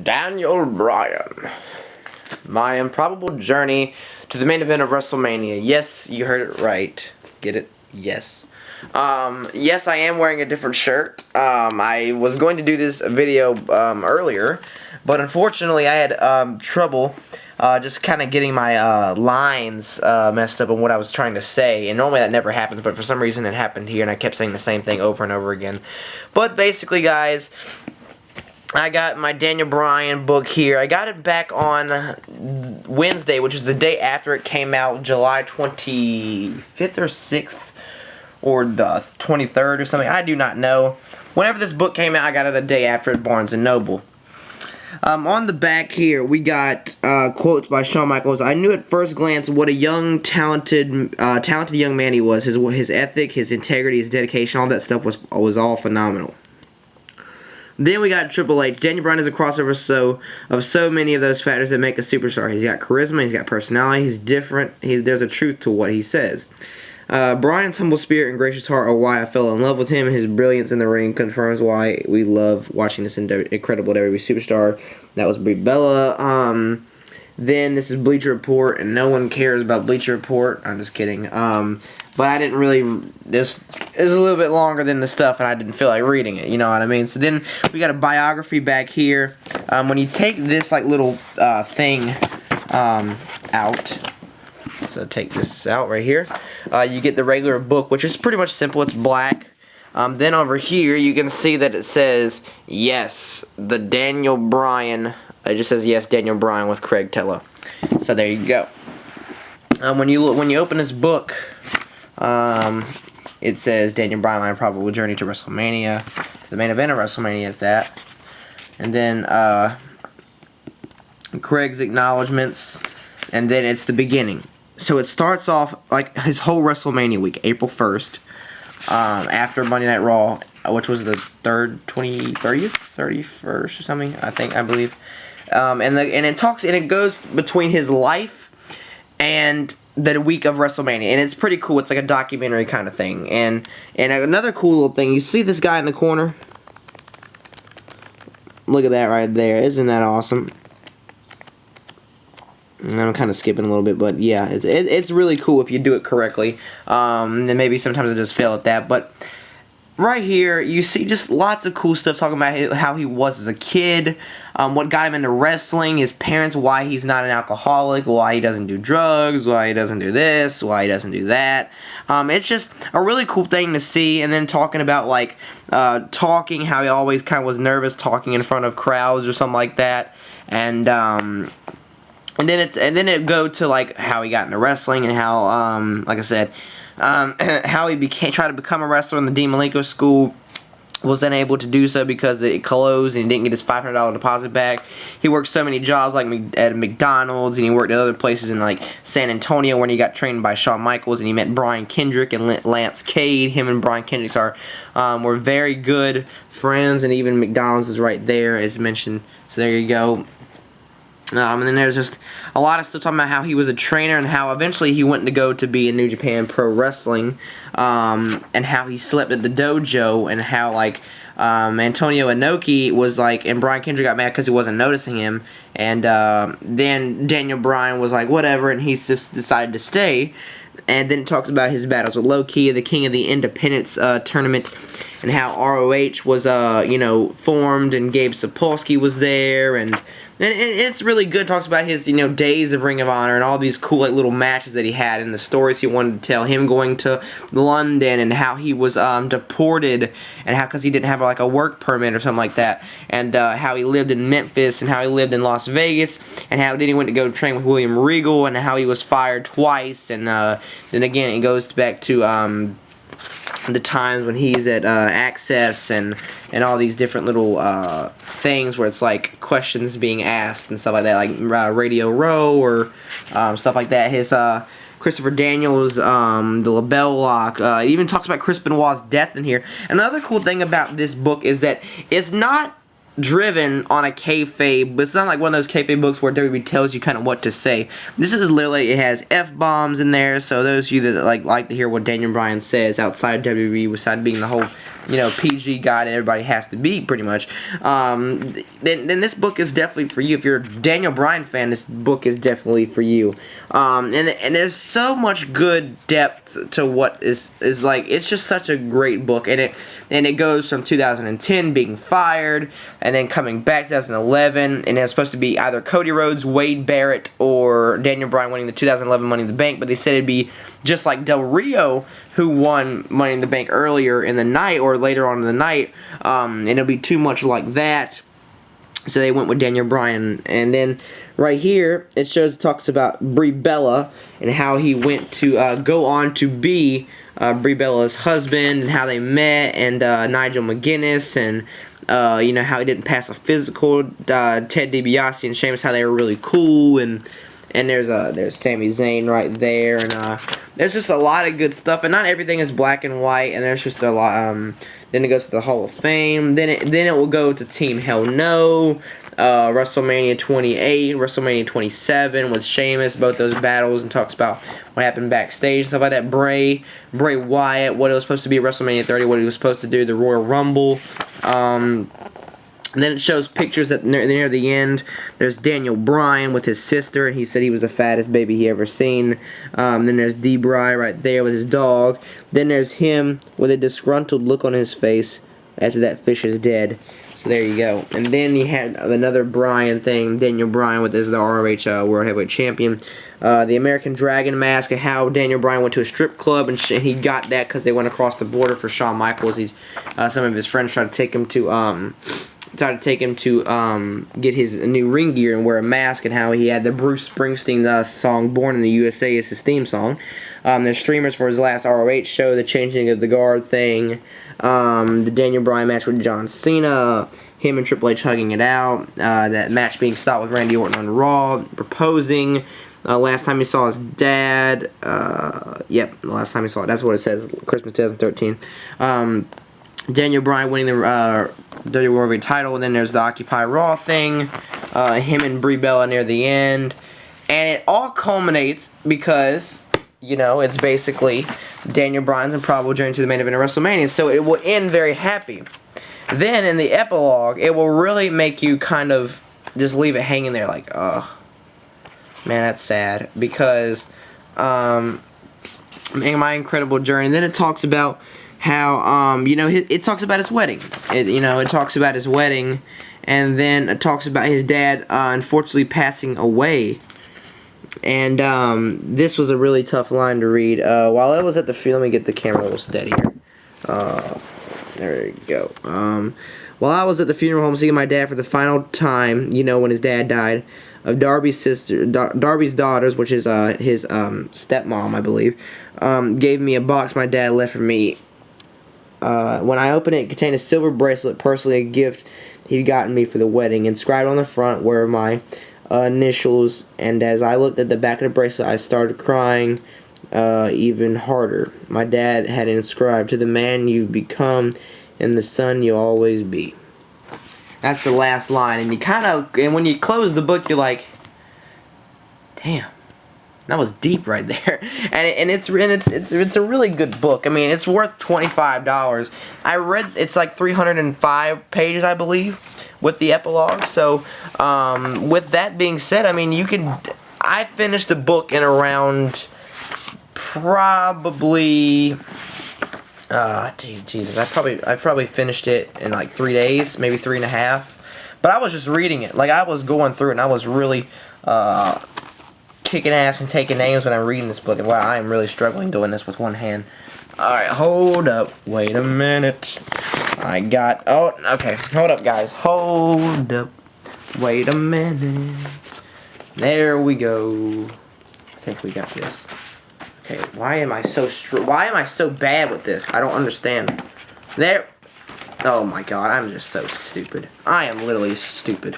Daniel Bryan. My improbable journey to the main event of WrestleMania. Yes, you heard it right. Get it? Yes. Yes, I am wearing a different shirt. I was going to do this video earlier, but unfortunately I had trouble just kind of getting my lines messed up on what I was trying to say. And normally that never happens, but for some reason it happened here, and I kept saying the same thing over and over again. But basically, guys, I got my Daniel Bryan book here. I got it back on Wednesday, which is the day after it came out, July 25th or 6th, or the 23rd or something. I do not know. Whenever this book came out, I got it a day after at Barnes & Noble. On the back here, we got quotes by Shawn Michaels. I knew at first glance what a young, talented young man he was. His ethic, his integrity, his dedication, all that stuff was all phenomenal. Then we got Triple H. Daniel Bryan is a crossover of so many of those factors that make a superstar. He's got charisma, he's got personality, he's different, there's a truth to what he says. Bryan's humble spirit and gracious heart are why I fell in love with him. His brilliance in the ring confirms why we love watching this incredible WWE superstar. That was Brie Bella. Then this is Bleacher Report, and no one cares about Bleacher Report. I'm just kidding. But I didn't really, this is a little bit longer than the stuff, and I didn't feel like reading it, you know what I mean? So then we got a biography back here. When you take this like little thing out, so take this out right here, you get the regular book, which is pretty much simple. It's black. Then over here you can see that it says, yes, the Daniel Bryan. It just says, yes, Daniel Bryan with Craig Tello. So there you go. When you open this book, it says Daniel Bryan, my improbable journey to WrestleMania, the main event of WrestleMania, if that. And then Craig's acknowledgments, and then it's the beginning. So it starts off like his whole WrestleMania week, April 1st, after Monday Night Raw, which was the 31st or something, I believe. And it goes between his life and the week of WrestleMania, and it's pretty cool. It's like a documentary kind of thing. And another cool little thing, you see this guy in the corner? Look at that right there. Isn't that awesome? And I'm kind of skipping a little bit, but yeah, it's really cool if you do it correctly. And maybe sometimes I just fail at that, but right here, you see just lots of cool stuff talking about how he was as a kid, what got him into wrestling, his parents, why he's not an alcoholic, why he doesn't do drugs, why he doesn't do this, why he doesn't do that. It's just a really cool thing to see, and then talking about, like, talking, how he always kind of was nervous talking in front of crowds or something like that, and then it go to, like, how he got into wrestling and how, like I said, how he tried to become a wrestler in the Dean Malenko school, was unable to do so because it closed and he didn't get his $500 deposit back. He worked so many jobs, like at McDonald's, and he worked at other places in like San Antonio when he got trained by Shawn Michaels, and he met Brian Kendrick and Lance Cade. Him and Brian Kendrick were very good friends, and even McDonald's is right there as mentioned. So there you go. And then there's just a lot of stuff talking about how he was a trainer and how eventually he went to go to be in New Japan Pro Wrestling, and how he slept at the dojo, and how like Antonio Inoki was like, and Brian Kendrick got mad because he wasn't noticing him, and then Daniel Bryan was like whatever, and he just decided to stay. And then it talks about his battles with Low-Ki, the King of the Independence tournament, and how ROH was formed, and Gabe Sapolsky was there, and it's really good. It talks about his days of Ring of Honor and all these cool like little matches that he had and the stories he wanted to tell. Him going to London and how he was deported, and how because he didn't have like a work permit or something like that, and how he lived in Memphis and how he lived in Las Vegas, and how then he went to go train with William Regal, and how he was fired twice, and then again it goes back to the times when he's at Access and all these different little things where it's like questions being asked and stuff like that, like Radio Row or stuff like that. His Christopher Daniels, the LaBelle Lock. It even talks about Chris Benoit's death in here. Another cool thing about this book is that it's not driven on a kayfabe, but it's not like one of those kayfabe books where WWE tells you kind of what to say. This is literally, it has F-bombs in there, so those of you that like to hear what Daniel Bryan says outside WWE, besides being the whole, you know, PG guy that everybody has to be, pretty much, then this book is definitely for you. If you're a Daniel Bryan fan, this book is definitely for you. And there's so much good depth to what is like, it's just such a great book, and it goes from 2010 being fired, and then coming back 2011, and it's supposed to be either Cody Rhodes, Wade Barrett, or Daniel Bryan winning the 2011 Money in the Bank, but they said it'd be just like Del Rio, who won Money in the Bank earlier in the night, or later on in the night, and it'll be too much like that. So they went with Daniel Bryan. And then right here, it talks about Brie Bella and how he went to go on to be Brie Bella's husband, and how they met, and Nigel McGuinness, and you know, how he didn't pass a physical, Ted DiBiase and Sheamus, how they were really cool, and there's Sami Zayn right there, and there's just a lot of good stuff, and not everything is black and white, and there's just a lot. Then it goes to the Hall of Fame. Then it will go to Team Hell No, WrestleMania 28, WrestleMania 27 with Sheamus, both those battles, and talks about what happened backstage, stuff like that. Bray Wyatt, what it was supposed to be at WrestleMania 30, what he was supposed to do, the Royal Rumble. And then it shows pictures at near the end. There's Daniel Bryan with his sister, and he said he was the fattest baby he ever seen. Then there's D-Bry right there with his dog. Then there's him with a disgruntled look on his face after that fish is dead. So there you go. And then you had another Bryan thing, Daniel Bryan with the ROH World Heavyweight Champion. The American Dragon mask, and how Daniel Bryan went to a strip club, and he got that because they went across the border for Shawn Michaels. Some of his friends tried to take him to get his new ring gear and wear a mask, and how he had the Bruce Springsteen song "Born in the USA" as his theme song. There's streamers for his last ROH show, the changing of the guard thing, the Daniel Bryan match with John Cena, him and Triple H hugging it out, that match being stopped with Randy Orton on Raw, proposing, last time he saw his dad, yep, the last time he saw it, that's what it says, Christmas 2013, Daniel Bryan winning the WWE World Heavyweight title, and then there's the Occupy Raw thing, him and Brie Bella near the end, and it all culminates because, you know, it's basically Daniel Bryan's Improbable journey to the main event of WrestleMania, so it will end very happy. Then in the epilogue, it will really make you kind of just leave it hanging there like, oh, man, that's sad, because my incredible journey. And then it talks about how, you know, it talks about his wedding. It talks about his wedding, and then it talks about his dad unfortunately passing away. And this was a really tough line to read. While I was at the funeral, let me get the camera a little steady here. There you go. While I was at the funeral home seeing my dad for the final time, you know, when his dad died, of Darby's daughters, which is his stepmom, I believe, gave me a box my dad left for me. When I opened it, it contained a silver bracelet, personally a gift he'd gotten me for the wedding. Inscribed on the front were my initials, and as I looked at the back of the bracelet, I started crying even harder. My dad had inscribed, "To the man you've become and the son you'll always be." That's the last line, and when you close the book, you're like, damn, that was deep right there. And it's a really good book. I mean, it's worth $25. I read, it's like 305 pages, I believe, with the epilogue. So with that being said, I mean, I finished the book in around probably Jesus, I probably finished it in like 3 days, maybe 3.5. But I was just reading it, like I was going through it, and I was really kicking ass and taking names when I'm reading this book. And wow, I am really struggling doing this with one hand. All right, hold up, wait a minute. Okay, hold up, guys, hold up, wait a minute. There we go. I think we got this. Okay, why am I so bad with this? I don't understand. There. Oh my god, I'm just so stupid. I am literally stupid.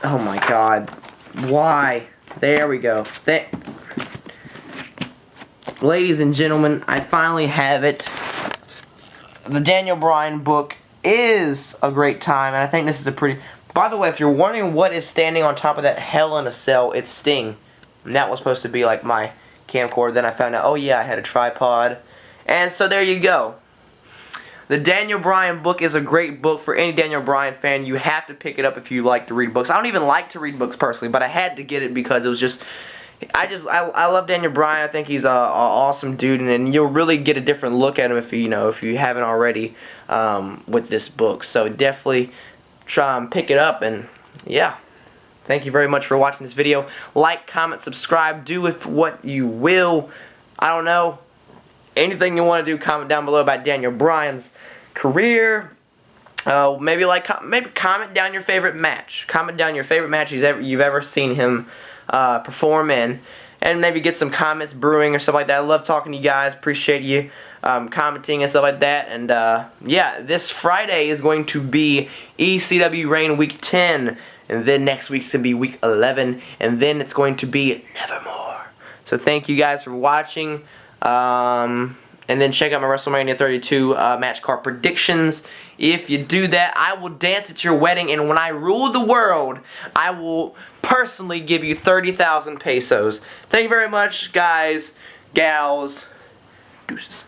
Oh my god. Why? There we go. Ladies and gentlemen, I finally have it. The Daniel Bryan book is a great time, and I think this is a pretty... By the way, if you're wondering what is standing on top of that Hell in a Cell, it's Sting. And that was supposed to be like my camcorder. Then I found out, oh yeah, I had a tripod. And so there you go. The Daniel Bryan book is a great book for any Daniel Bryan fan. You have to pick it up if you like to read books. I don't even like to read books personally, but I had to get it because it was just... I love Daniel Bryan. I think he's a awesome dude, and you'll really get a different look at him if you haven't already with this book. So definitely try and pick it up, and yeah. Thank you very much for watching this video. Like, comment, subscribe, do with what you will. I don't know. Anything you want to do, comment down below about Daniel Bryan's career. Maybe comment down your favorite match. Comment down your favorite match you've ever seen him perform in, and maybe get some comments brewing or stuff like that. I love talking to you guys. Appreciate you commenting and stuff like that. And yeah, this Friday is going to be ECW Reign Week 10, and then next week's going to be Week 11, and then it's going to be Nevermore. So thank you guys for watching. And then check out my WrestleMania 32 match card predictions. If you do that, I will dance at your wedding, and when I rule the world, I will personally give you 30,000 pesos. Thank you very much, guys, gals. Deuces.